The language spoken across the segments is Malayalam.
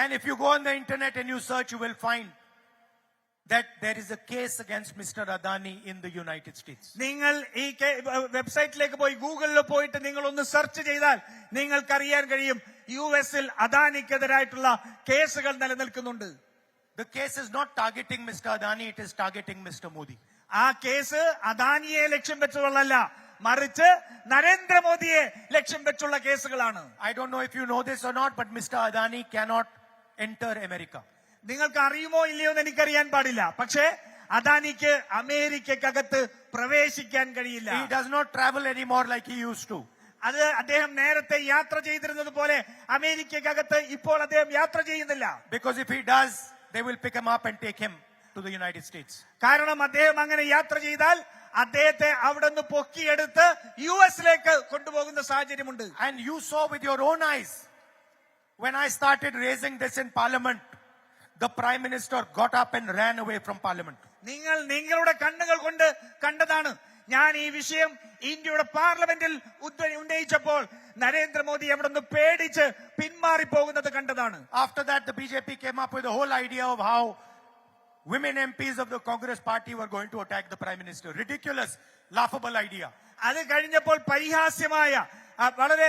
And if you go on the internet and you search, you will find that there is a case against Mr. Adani in the United States. നിങ്ങൾ ഈ വെബ്സൈറ്റിലേക്ക് പോയി ഗൂഗിളിൽ പോയിട്ട് നിങ്ങൾ ഒന്ന് സെർച്ച് ചെയ്താൽ നിങ്ങൾക്ക് അറിയാൻ കഴിയും യുഎസിൽ അദാനിക്കെതിരായിട്ടുള്ള കേസുകൾ നിലനിൽക്കുന്നുണ്ട്. The case is not targeting Mr. Adani, it is targeting Mr. Modi. ആ കേസ് അദാനിയെ ലക്ഷ്യം വെച്ചുള്ളതല്ല, മറിച്ച് നരേന്ദ്രമോദിയെ ലക്ഷ്യം വെച്ചുള്ള കേസുകളാണ്. I don't know if you know this or not, but Mr. Adani cannot enter America. നിങ്ങൾക്ക് അറിയുമോ ഇല്ലയോ എന്ന് എനിക്കറിയാൻ പാടില്ല, പക്ഷേ അദാനിക്ക് അമേരിക്കക്കകത്ത് പ്രവേശിക്കാൻ കഴിയില്ല. He does not travel anymore like he used to. അത് അദ്ദേഹം നേരത്തെ യാത്ര ചെയ്തിരുന്നത് പോലെ അമേരിക്കക്കകത്ത് ഇപ്പോൾ അദ്ദേഹം യാത്ര ചെയ്യുന്നില്ല. Because if he does, they will pick him up and take him to the United States. കാരണം അദ്ദേഹം അങ്ങനെ യാത്ര ചെയ്താൽ അദ്ദേഹത്തെ അവിടെ നിന്ന് പൊക്കിയെടുത്ത് യുഎസിലേക്ക് കൊണ്ടുപോകുന്ന സാഹചര്യമുണ്ട്. And you saw with your own eyes when I started raising this in Parliament, the Prime Minister got up and ran away from Parliament. നിങ്ങൾ നിങ്ങളുടെ കണ്ണുകൾ കൊണ്ട് കണ്ടതാണ്. ഞാൻ ഈ വിഷയം ഇന്ത്യയുടെ പാർലമെന്റിൽ ഉന്നയിച്ചപ്പോൾ നരേന്ദ്രമോദി അവിടെ നിന്ന് പേടിച്ച് പിന്മാറിപ്പോകുന്നത് കണ്ടതാണ്. After that, the BJP came up with the whole idea of how women MPs of the Congress party were going to attack the Prime Minister. Ridiculous, laughable idea. അത് കഴിഞ്ഞപ്പോൾ പരിഹാസ്യമായ വളരെ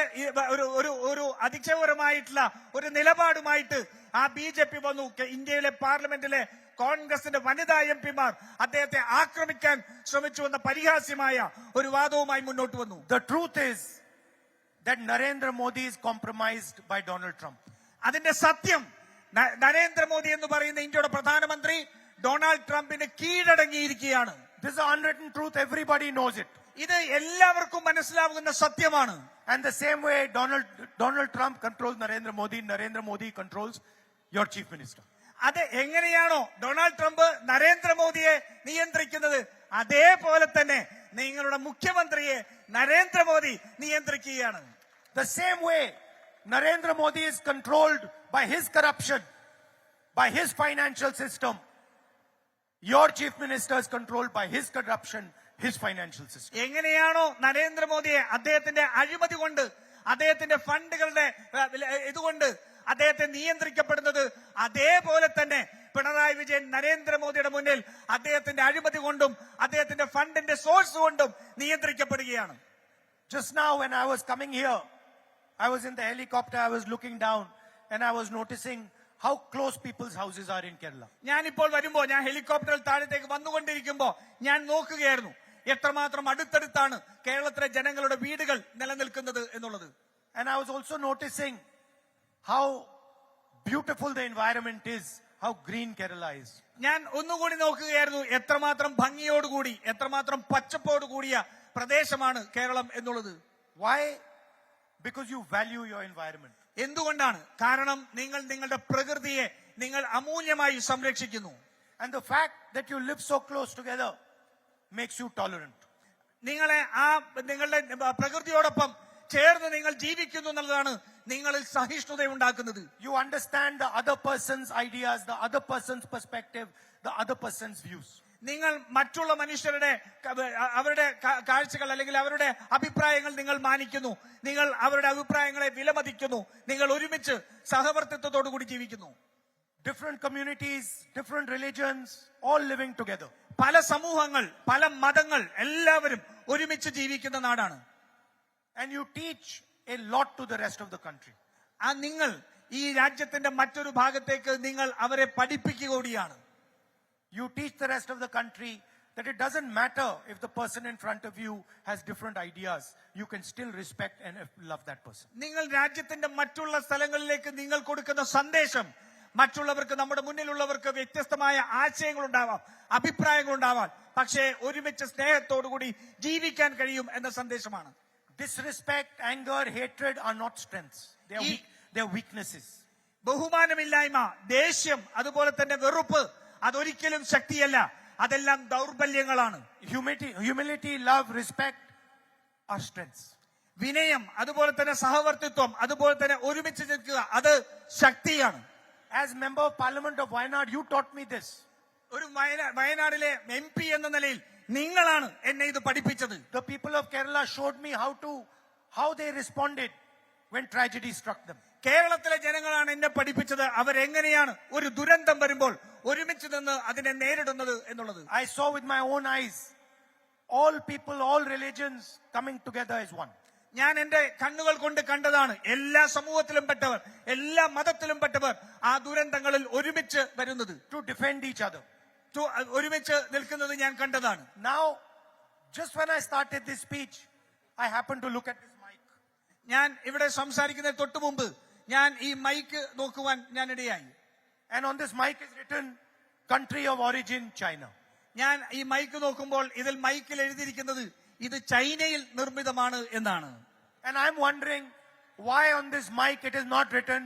ഒരു അതിക്ഷയപരമായിട്ടുള്ള ഒരു നിലപാടുമായിട്ട് ആ ബിജെപി വന്നു. ഇന്ത്യയിലെ പാർലമെന്റിലെ കോൺഗ്രസിന്റെ വനിതാ എംപിമാർ അദ്ദേഹത്തെ ആക്രമിക്കാൻ ശ്രമിച്ചു എന്ന പരിഹാസ്യമായ ഒരു വാദവുമായി മുന്നോട്ട് വന്നു. The truth is that Narendra Modi is compromised by Donald Trump. അതിന്റെ സത്യം നരേന്ദ്രമോദി എന്ന് പറയുന്ന ഇന്ത്യയുടെ പ്രധാനമന്ത്രി ഡൊണാൾഡ് ട്രംപിന് കീഴടങ്ങിയിരിക്കുകയാണ്. This is an unwritten truth, everybody knows it. ഇത് എല്ലാവർക്കും മനസ്സിലാവുന്ന സത്യമാണ്. And the same way Donald Trump controls Narendra Modi controls your chief minister. അത് എങ്ങനെയാണോ ഡൊണാൾഡ് ട്രംപ് നരേന്ദ്രമോദിയെ നിയന്ത്രിക്കുന്നത്, അതേപോലെ തന്നെ നിങ്ങളുടെ മുഖ്യമന്ത്രിയെ Narendra Modi നിയന്ത്രിക്കുകയാണ്. The same way Narendra Modi is controlled by his corruption, by his financial system, your chief minister is controlled by his corruption, his financial system. എങ്ങനെയാണോ നരേന്ദ്രമോദിയെ അദ്ദേഹത്തിന്റെ അഴിമതി കൊണ്ട് അദ്ദേഹത്തിന്റെ ഫണ്ടുകളുടെ ഇതുകൊണ്ട് അദ്ദേഹത്തെ നിയന്ത്രിക്കപ്പെടുന്നത്, അതേപോലെ തന്നെ പിണറായി വിജയൻ നരേന്ദ്രമോദിയുടെ മുന്നിൽ അദ്ദേഹത്തിന്റെ അഴിമതി കൊണ്ടും അദ്ദേഹത്തിന്റെ ഫണ്ടിന്റെ സോഴ്സ് കൊണ്ടും നിയന്ത്രിക്കപ്പെടുകയാണ്. Just now when I was coming here, I was in the helicopter, I was looking down and I was noticing how close people's houses are in Kerala. ഞാനിപ്പോൾ വരുമ്പോ ഞാൻ ഹെലികോപ്റ്ററിൽ താഴത്തേക്ക് വന്നുകൊണ്ടിരിക്കുമ്പോ ഞാൻ നോക്കുകയായിരുന്നു എത്രമാത്രം അടുത്തടുത്താണ് കേരളത്തിലെ ജനങ്ങളുടെ വീടുകൾ നിലനിൽക്കുന്നത് എന്നുള്ളത്. And I was also noticing how beautiful the environment is, how green Kerala is. ഞാൻ ഒന്നുകൂടി നോക്കുകയായിരുന്നു എത്രമാത്രം ഭംഗിയോടുകൂടി എത്രമാത്രം പച്ചപ്പോടുകൂടിയ പ്രദേശമാണ് കേരളം എന്നുള്ളത്. Why? Because you value your environment. എന്തുകൊണ്ടാണ്? കാരണം നിങ്ങൾ നിങ്ങളുടെ പ്രകൃതിയെ നിങ്ങൾ അമൂല്യമായി സംരക്ഷിക്കുന്നു. And the fact that you live so close together makes you tolerant. നിങ്ങളെ നിങ്ങളുടെ പ്രകൃതിയോടൊപ്പം ചേർന്ന് നിങ്ങൾ ജീവിക്കുന്നു എന്നുള്ളതാണ് നിങ്ങളിൽ സഹിഷ്ണുത ഉണ്ടാക്കുന്നത്. You understand the other person's ideas, the other person's perspective, the other person's views. നിങ്ങൾ മറ്റുള്ള മനുഷ്യരുടെ അവരുടെ കാഴ്ചകൾ അല്ലെങ്കിൽ അവരുടെ അഭിപ്രായങ്ങൾ നിങ്ങൾ മാനിക്കുന്നു, നിങ്ങൾ അവരുടെ അഭിപ്രായങ്ങളെ വിലമതിക്കുന്നു, നിങ്ങൾ ഒരുമിച്ച് സഹവർത്തിത്വത്തോടു കൂടി ജീവിക്കുന്നു. Different communities, different religions, all living together. പല സമൂഹങ്ങൾ, പല മതങ്ങൾ, എല്ലാവരും ഒരുമിച്ച് ജീവിക്കുന്ന നാടാണ്. And you teach a lot to the rest of the country. നിങ്ങൾ ഈ രാജ്യത്തിന്റെ മറ്റൊരു ഭാഗത്തേക്ക് നിങ്ങൾ അവരെ പഠിപ്പിക്കുക കൂടിയാണ്. You teach the rest of the country that it doesn't matter if the person in front of you has different ideas, you can still respect and love that person. നിങ്ങൾ രാജ്യത്തിന്റെ മറ്റുള്ള സ്ഥലങ്ങളിലേക്ക് നിങ്ങൾ കൊടുക്കുന്ന സന്ദേശം മറ്റുള്ളവർക്ക്, നമ്മുടെ മുന്നിലുള്ളവർക്ക് വ്യത്യസ്തമായ ആശയങ്ങൾ ഉണ്ടാവാം, അഭിപ്രായങ്ങൾ ഉണ്ടാവാം, പക്ഷേ ഒരുമിച്ച് സ്നേഹത്തോടുകൂടി ജീവിക്കാൻ കഴിയും എന്ന സന്ദേശമാണ്. Disrespect, anger, hatred are not strengths. They are weaknesses. ബഹുമാനമില്ലായ്മ, ദേഷ്യം, അതുപോലെ തന്നെ വെറുപ്പ് അതൊരിക്കലും ശക്തിയല്ല, അതെല്ലാം ദൗർബല്യങ്ങളാണ്. Humility, love, respect are strengths. വിനയം, അതുപോലെ തന്നെ സഹവർത്തിത്വം, അതുപോലെ തന്നെ ഒരുമിച്ച് നിൽക്കുക, അത് ശക്തിയാണ്. As member of Parliament of Wayanad, you taught me this. ഒരു വയനാടിലെ MP എന്ന നിലയിൽ നിങ്ങളാണ് എന്നെ ഇത് പഠിപ്പിച്ചത്. The people of Kerala showed me how they responded when tragedy struck them. കേരളത്തിലെ ജനങ്ങളാണ് എന്നെ പഠിപ്പിച്ചത് അവരെങ്ങനെയാണ് ഒരു ദുരന്തം വരുമ്പോൾ ഒരുമിച്ച് നിന്ന് അതിനെ നേരിടുന്നത് എന്നുള്ളത്. I saw with my own eyes all people, all religions coming together as one. ഞാൻ എന്റെ കണ്ണുകൾ കൊണ്ട് കണ്ടതാണ് എല്ലാ സമൂഹത്തിലും പെട്ടവർ, എല്ലാ മതത്തിലും പെട്ടവർ ആ ദുരന്തങ്ങളിൽ ഒരുമിച്ച് വരുന്നത്, to defend each other. ഒരുമിച്ച് നിൽക്കുന്നത് ഞാൻ കണ്ടതാണ്. Now, just when I started this speech, I happened to look at this mic. ഞാൻ ഇവിടെ സംസാരിക്കുന്നതിന് തൊട്ടു മുമ്പ് ഞാൻ ഈ മൈക്ക് നോക്കുവാൻ ഞാൻ ഇടയായി. And on this mic is written country of origin China. ഞാൻ ഈ മൈക്ക് നോക്കുമ്പോൾ ഇതിൽ മൈക്കിൽ എഴുതിയിരിക്കുന്നത് ഇത് ചൈനയിൽ നിർമ്മിതമാണ് എന്നാണ്. And I'm wondering why on this mic it is not written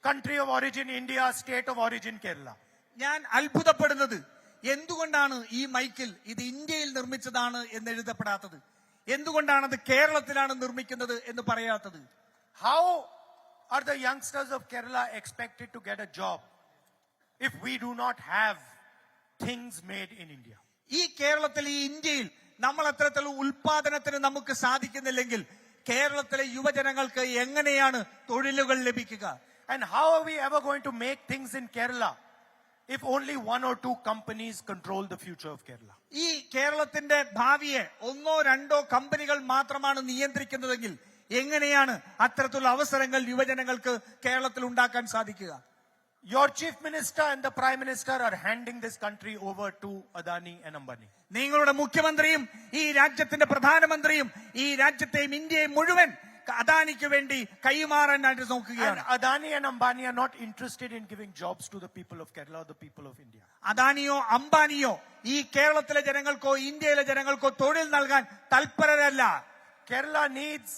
country of origin India, state of origin Kerala. ഞാൻ അത്ഭുതപ്പെടുന്നത് എന്തുകൊണ്ടാണ് ഈ മൈക്കിൽ ഇത് ഇന്ത്യയിൽ നിർമ്മിച്ചതാണ് എന്ന് എഴുതപ്പെടാത്തത്, എന്തുകൊണ്ടാണ് അത് കേരളത്തിലാണ് നിർമ്മിക്കുന്നത് എന്ന് പറയാത്തത്. How are the youngsters of Kerala expected to get a job if we do not have things made in India? ഈ കേരളത്തിൽ, ഈ ഇന്ത്യയിൽ നമ്മൾ അത്തരത്തിലുള്ള ഉൽപാദനത്തിന് നമുക്ക് സാധിക്കുന്നില്ലെങ്കിൽ കേരളത്തിലെ യുവജനങ്ങൾക്ക് എങ്ങനെയാണ് തൊഴിലുകൾ ലഭിക്കുക? And how are we ever going to make things in Kerala if only one or two companies control the future of Kerala? ഈ കേരളത്തിന്റെ ഭാവിയെ ഒന്നോ രണ്ടോ കമ്പനികൾ മാത്രമാണ് നിയന്ത്രിക്കുന്നതെങ്കിൽ എങ്ങനെയാണ് അത്തരത്തിലുള്ള അവസരങ്ങൾ യുവജനങ്ങൾക്ക് കേരളത്തിൽ ഉണ്ടാക്കാൻ സാധിക്കുക? Your chief minister and the prime minister are handing this country over to Adani and Ambani. നിങ്ങളുടെ മുഖ്യമന്ത്രിയും ഈ രാജ്യത്തിന്റെ പ്രധാനമന്ത്രിയും ഈ രാജ്യത്തെയും ഇന്ത്യയും മുഴുവൻ അദാനിക്ക് വേണ്ടി കൈമാറാനായിട്ട് And നോക്കുകയാണ്. Adani and Ambani are not interested in giving jobs to the people of Kerala or the people of India. അദാനിയോ അംബാനിയോ ഈ കേരളത്തിലെ ജനങ്ങൾക്കോ ഇന്ത്യയിലെ ജനങ്ങൾക്കോ തൊഴിൽ നൽകാൻ തൽപരരല്ല. Kerala needs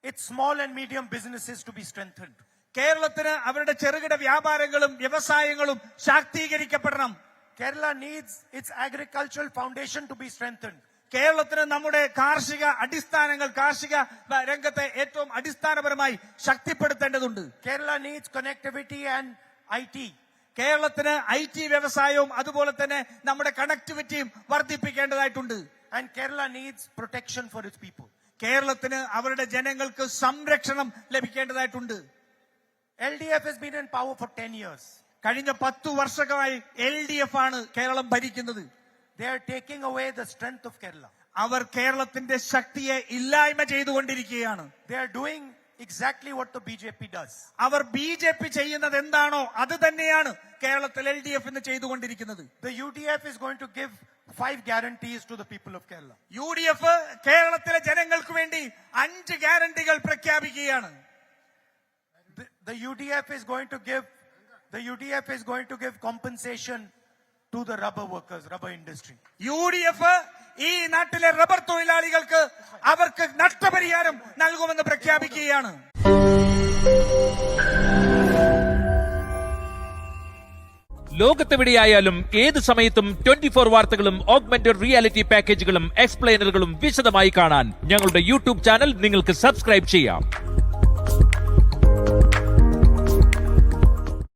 its small and medium businesses to be strengthened. കേരളത്തിന് അവരുടെ ചെറുകിട വ്യാപാരങ്ങളും വ്യവസായങ്ങളും ശാക്തീകരിക്കപ്പെടണം. Kerala needs its agricultural foundation to be strengthened. കേരളത്തിന് നമ്മുടെ കാർഷിക അടിസ്ഥാനങ്ങൾ, കാർഷിക രംഗത്തെ ഏറ്റവും അടിസ്ഥാനപരമായി ശക്തിപ്പെടുത്തേണ്ടതുണ്ട്. Kerala needs connectivity and IT. കേരളത്തിന് IT വ്യവസായവും അതുപോലെ തന്നെ നമ്മുടെ കണക്ടിവിറ്റിയും വർദ്ധിപ്പിക്കേണ്ടതായിട്ടുണ്ട്. And Kerala needs protection for its people. കേരളത്തിന് അവരുടെ ജനങ്ങൾക്ക് സംരക്ഷണം ലഭിക്കേണ്ടതായിട്ടുണ്ട്. LDF has been in power for 10 years. കഴിഞ്ഞ 10 വർഷമായി LDF ആണ് കേരളം ഭരിക്കുന്നത്. They are taking away the strength of Kerala. അവർ കേരളത്തിന്റെ ശക്തിയെ ഇല്ലായ്മ ചെയ്തുകൊണ്ടിരിക്കുകയാണ്. They are doing exactly what the BJP does. Our BJP ചെയ്യുന്നത് എന്താണോ അത് തന്നെയാണ് കേരളത്തിൽ LDF ഇന്ന് ചെയ്തുകൊണ്ടിരിക്കുന്നത്. The UDF is going to give 5 guarantees to the people of Kerala. UDF കേരളത്തിലെ ജനങ്ങൾക്ക് വേണ്ടി 5 ഗ്യാരണ്ടികൾ പ്രഖ്യാപിക്കുകയാണ്. The UDF is going to give compensation to the rubber workers, rubber industry. UDF ഈ നാട്ടിലെ റബ്ബർ തൊഴിലാളികൾക്ക് അവർക്ക് നഷ്ടപരിഹാരം നൽകുമെന്ന് പ്രഖ്യാപിക്കുകയാണ്. ലോകത്തെവിടെയായാലും ഏത് സമയത്തും 24 വാർത്തകളും ഓഗ്മെന്റഡ് റിയാലിറ്റി പാക്കേജുകളും എക്സ്പ്ലെയിനറുകളും വിശദമായി കാണാൻ ഞങ്ങളുടെ യൂട്യൂബ് ചാനൽ നിങ്ങൾക്ക് സബ്സ്ക്രൈബ് ചെയ്യാം.